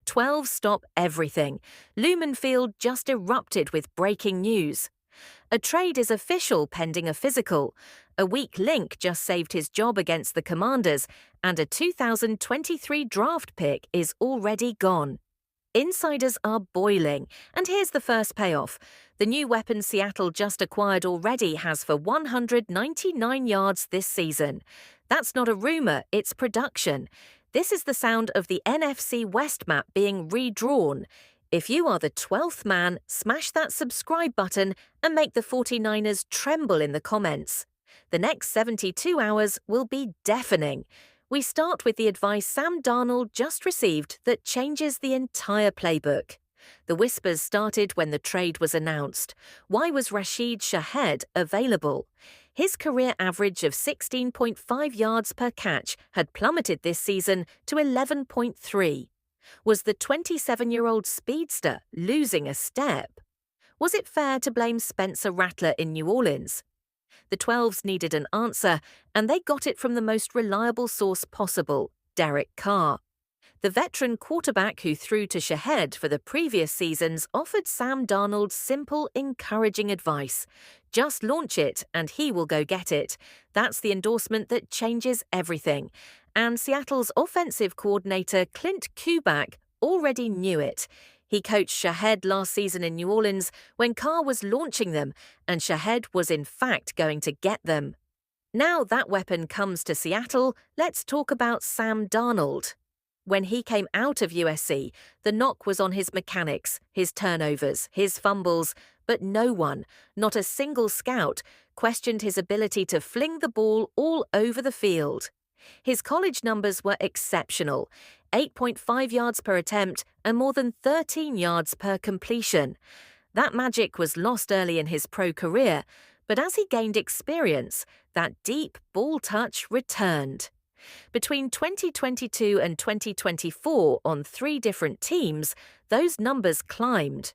12 stop everything. Lumen Field just erupted with breaking news. A trade is official pending a physical. A weak link just saved his job against the Commanders, and a 2023 draft pick is already gone. Insiders are boiling, and here's the first payoff. The new weapon Seattle just acquired already has for 199 yards this season. That's not a rumor, it's production. This is the sound of the NFC West map being redrawn. If you are the 12th man, smash that subscribe button and make the 49ers tremble in the comments. The next 72 hours will be deafening. We start with the advice Sam Darnold just received that changes the entire playbook. The whispers started when the trade was announced. Why was Shaheed available? His career average of 16.5 yards per catch had plummeted this season to 11.3. Was the 27-year-old speedster losing a step? Was it fair to blame Spencer Rattler in New Orleans? The 12s needed an answer, and they got it from the most reliable source possible, Derek Carr. The veteran quarterback who threw to Shaheed for the previous seasons offered Sam Darnold simple, encouraging advice. Just launch it, and he will go get it. That's the endorsement that changes everything. And Seattle's offensive coordinator, Clint Kubiak, already knew it. He coached Shaheed last season in New Orleans when Carr was launching them, and Shaheed was in fact going to get them. Now that weapon comes to Seattle, let's talk about Sam Darnold. When he came out of USC, the knock was on his mechanics, his turnovers, his fumbles, but no one, not a single scout, questioned his ability to fling the ball all over the field. His college numbers were exceptional, 8.5 yards per attempt and more than 13 yards per completion. That magic was lost early in his pro career, but as he gained experience, that deep ball touch returned. Between 2022 and 2024 on 3 different teams, those numbers climbed.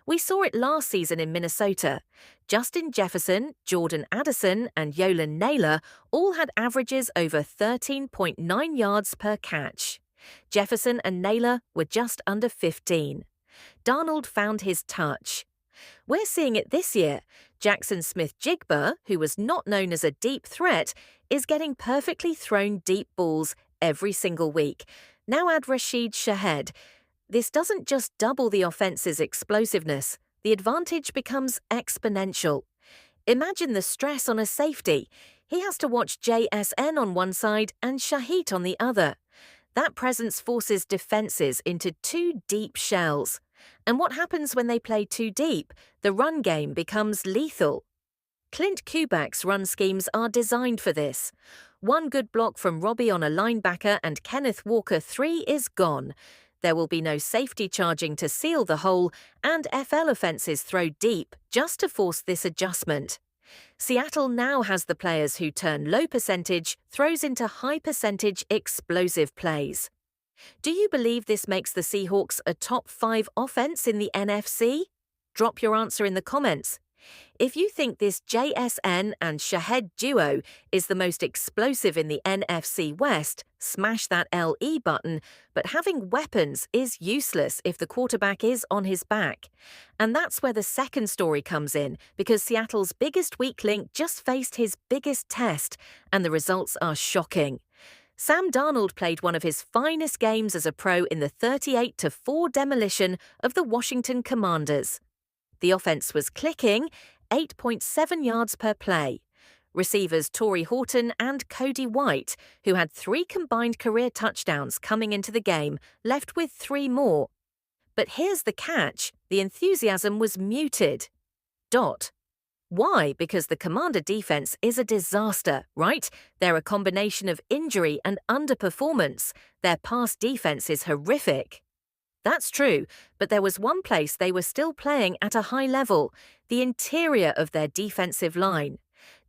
We saw it last season in Minnesota. Justin Jefferson, Jordan Addison, and Yolan Naylor all had averages over 13.9 yards per catch. Jefferson and Naylor were just under 15. Darnold found his touch. We're seeing it this year. Jackson Smith-Jigba, who was not known as a deep threat, is getting perfectly thrown deep balls every single week. Now add Shaheed. This doesn't just double the offense's explosiveness. The advantage becomes exponential. Imagine the stress on a safety. He has to watch JSN on one side and Shaheed on the other. That presence forces defenses into 2 deep shells. And what happens when they play too deep? The run game becomes lethal. Clint Kubiak's run schemes are designed for this. One good block from Robbie on a linebacker and Kenneth Walker 3 is gone. There will be no safety charging to seal the hole, and FL offenses throw deep just to force this adjustment. Seattle now has the players who turn low percentage throws into high percentage explosive plays. Do you believe this makes the Seahawks a top 5 offense in the NFC? Drop your answer in the comments. If you think this JSN and Shaheed duo is the most explosive in the NFC West, smash that LE button, but having weapons is useless if the quarterback is on his back. And that's where the second story comes in, because Seattle's biggest weak link just faced his biggest test, and the results are shocking. Sam Darnold played one of his finest games as a pro in the 38-4 demolition of the Washington Commanders. The offense was clicking, 8.7 yards per play. Receivers Torrey Horton and Cody White, who had 3 combined career touchdowns coming into the game, left with 3 more. But here's the catch, the enthusiasm was muted. Why? Because the Commander defense is a disaster, right? They're a combination of injury and underperformance. Their pass defense is horrific. That's true, but there was one place they were still playing at a high level, the interior of their defensive line.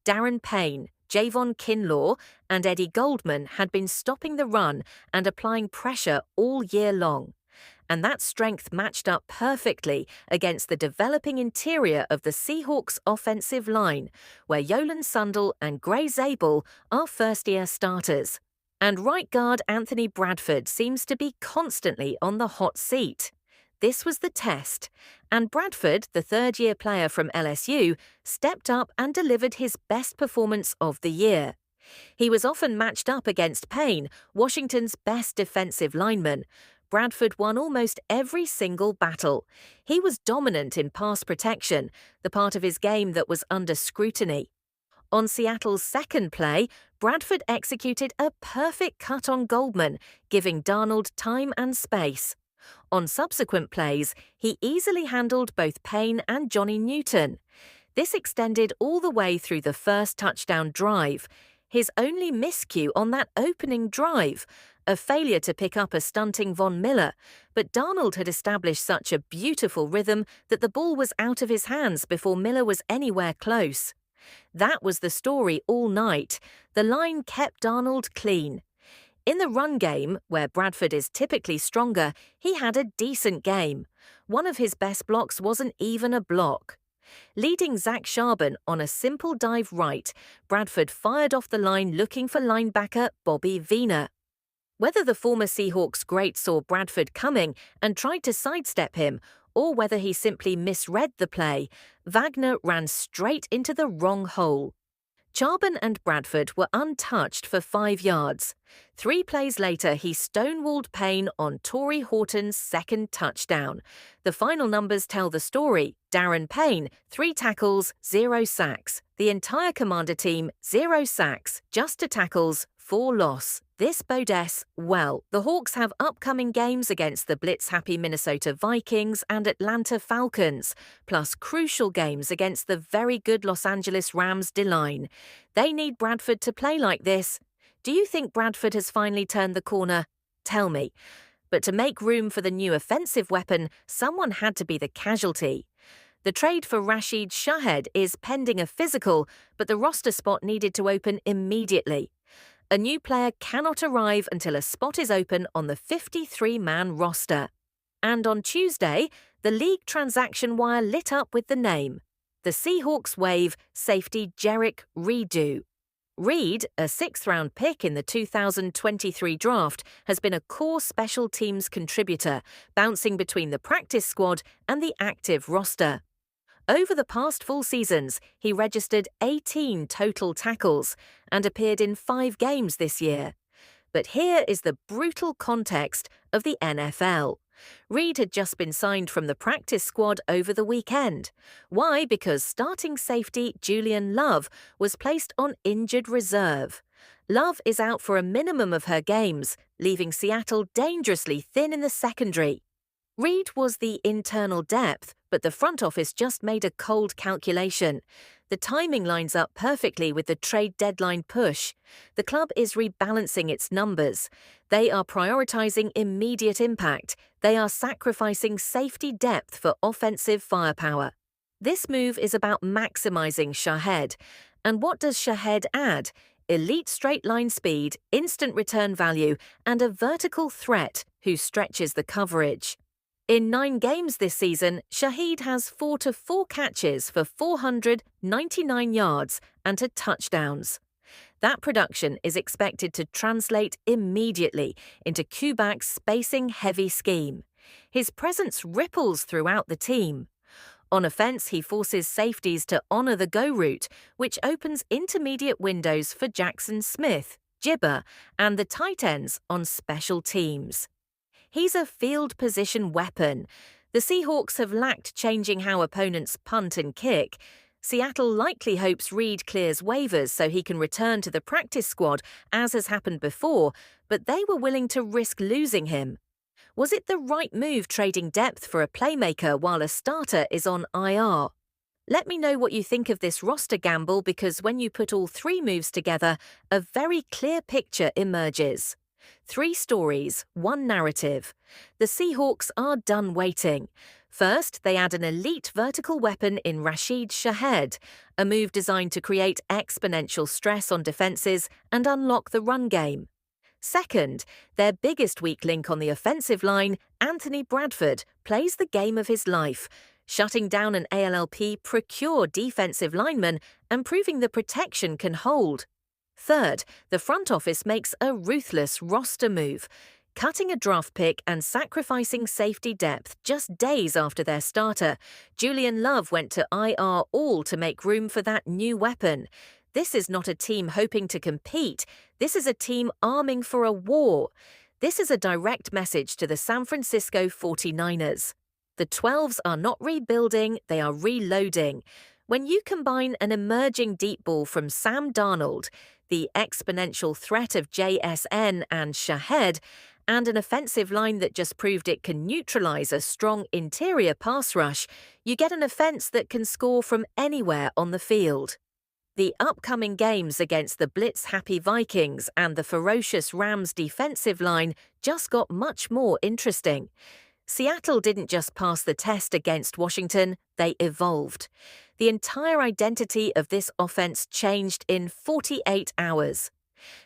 Darren Payne, Javon Kinlaw, and Eddie Goldman had been stopping the run and applying pressure all year long. And that strength matched up perfectly against the developing interior of the Seahawks' offensive line, where Yolan Sundell and Gray Zabel are first-year starters. And right guard Anthony Bradford seems to be constantly on the hot seat. This was the test, and Bradford, the third-year player from LSU, stepped up and delivered his best performance of the year. He was often matched up against Payne, Washington's best defensive lineman. Bradford won almost every single battle. He was dominant in pass protection, the part of his game that was under scrutiny. On Seattle's second play, Bradford executed a perfect cut on Goldman, giving Darnold time and space. On subsequent plays, he easily handled both Payne and Johnny Newton. This extended all the way through the first touchdown drive. His only miscue on that opening drive, a failure to pick up a stunting Von Miller, but Darnold had established such a beautiful rhythm that the ball was out of his hands before Miller was anywhere close. That was the story all night. The line kept Darnold clean. In the run game, where Bradford is typically stronger, he had a decent game. One of his best blocks wasn't even a block. Leading Zach Charbon on a simple dive right, Bradford fired off the line looking for linebacker Bobby Wiener. Whether the former Seahawks great saw Bradford coming and tried to sidestep him, or whether he simply misread the play, Wagner ran straight into the wrong hole. Charbon and Bradford were untouched for 5 yards. 3 plays later, he stonewalled Payne on Torrey Horton's second touchdown. The final numbers tell the story. Darren Payne, 3 tackles, 0 sacks. The entire Commander team, 0 sacks, just 2 tackles, 4 loss. This bodes well. The Hawks have upcoming games against the blitz-happy Minnesota Vikings and Atlanta Falcons, plus crucial games against the very good Los Angeles Rams D-line. They need Bradford to play like this. Do you think Bradford has finally turned the corner? Tell me. But to make room for the new offensive weapon, someone had to be the casualty. The trade for Rashid Shaheed is pending a physical, but the roster spot needed to open immediately. A new player cannot arrive until a spot is open on the 53-man roster. And on Tuesday, the league transaction wire lit up with the name. The Seahawks waive safety Jerick Reed. Reed, a 6th-round pick in the 2023 draft, has been a core special teams contributor, bouncing between the practice squad and the active roster. Over the past full seasons, he registered 18 total tackles and appeared in 5 games this year. But here is the brutal context of the NFL. Reed had just been signed from the practice squad over the weekend. Why? Because starting safety Julian Love was placed on injured reserve. Love is out for a minimum of her games, leaving Seattle dangerously thin in the secondary. Reed was the internal depth, but the front office just made a cold calculation. The timing lines up perfectly with the trade deadline push. The club is rebalancing its numbers. They are prioritizing immediate impact. They are sacrificing safety depth for offensive firepower. This move is about maximizing Shaheed. And what does Shaheed add? Elite straight line speed, instant return value, and a vertical threat who stretches the coverage. In 9 games this season, Shaheed has 4 to 4 catches for 499 yards and 2 touchdowns. That production is expected to translate immediately into Kubak's spacing-heavy scheme. His presence ripples throughout the team. On offense, he forces safeties to honor the go route, which opens intermediate windows for Jackson Smith, Jibber, and the tight ends on special teams. He's a field position weapon. The Seahawks have lacked changing how opponents punt and kick. Seattle likely hopes Reed clears waivers so he can return to the practice squad, as has happened before, but they were willing to risk losing him. Was it the right move trading depth for a playmaker while a starter is on IR? Let me know what you think of this roster gamble, because when you put all 3 moves together, a very clear picture emerges. 3 stories, 1 narrative. The Seahawks are done waiting. First, they add an elite vertical weapon in Rashid Shaheed, a move designed to create exponential stress on defenses and unlock the run game. Second, their biggest weak link on the offensive line, Anthony Bradford, plays the game of his life, shutting down an ALLP procure defensive lineman and proving the protection can hold. Third, the front office makes a ruthless roster move, cutting a draft pick and sacrificing safety depth just days after their starter. Julian Love went to IR all to make room for that new weapon. This is not a team hoping to compete. This is a team arming for a war. This is a direct message to the San Francisco 49ers. The 12s are not rebuilding, they are reloading. When you combine an emerging deep ball from Sam Darnold, the exponential threat of JSN and Shaheed, and an offensive line that just proved it can neutralize a strong interior pass rush, you get an offense that can score from anywhere on the field. The upcoming games against the blitz-happy Vikings and the ferocious Rams defensive line just got much more interesting. Seattle didn't just pass the test against Washington, they evolved. The entire identity of this offense changed in 48 hours.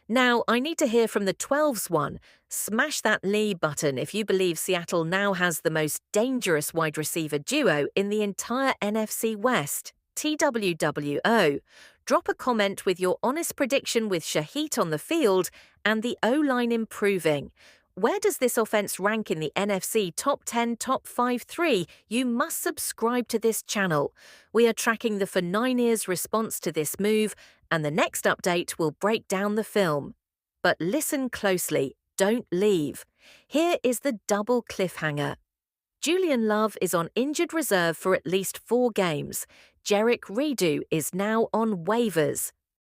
Now, I need to hear from the 12s one. Smash that Lee button if you believe Seattle now has the most dangerous wide receiver duo in the entire NFC West. TWWO. Drop a comment with your honest prediction with Shaheed on the field and the O-line improving. Where does this offense rank in the NFC top 10, top 5-3? You must subscribe to this channel. We are tracking the 49ers' response to this move, and the next update will break down the film. But listen closely, don't leave. Here is the double cliffhanger. Julian Love is on injured reserve for at least 4 games. Jerick Redu is now on waivers.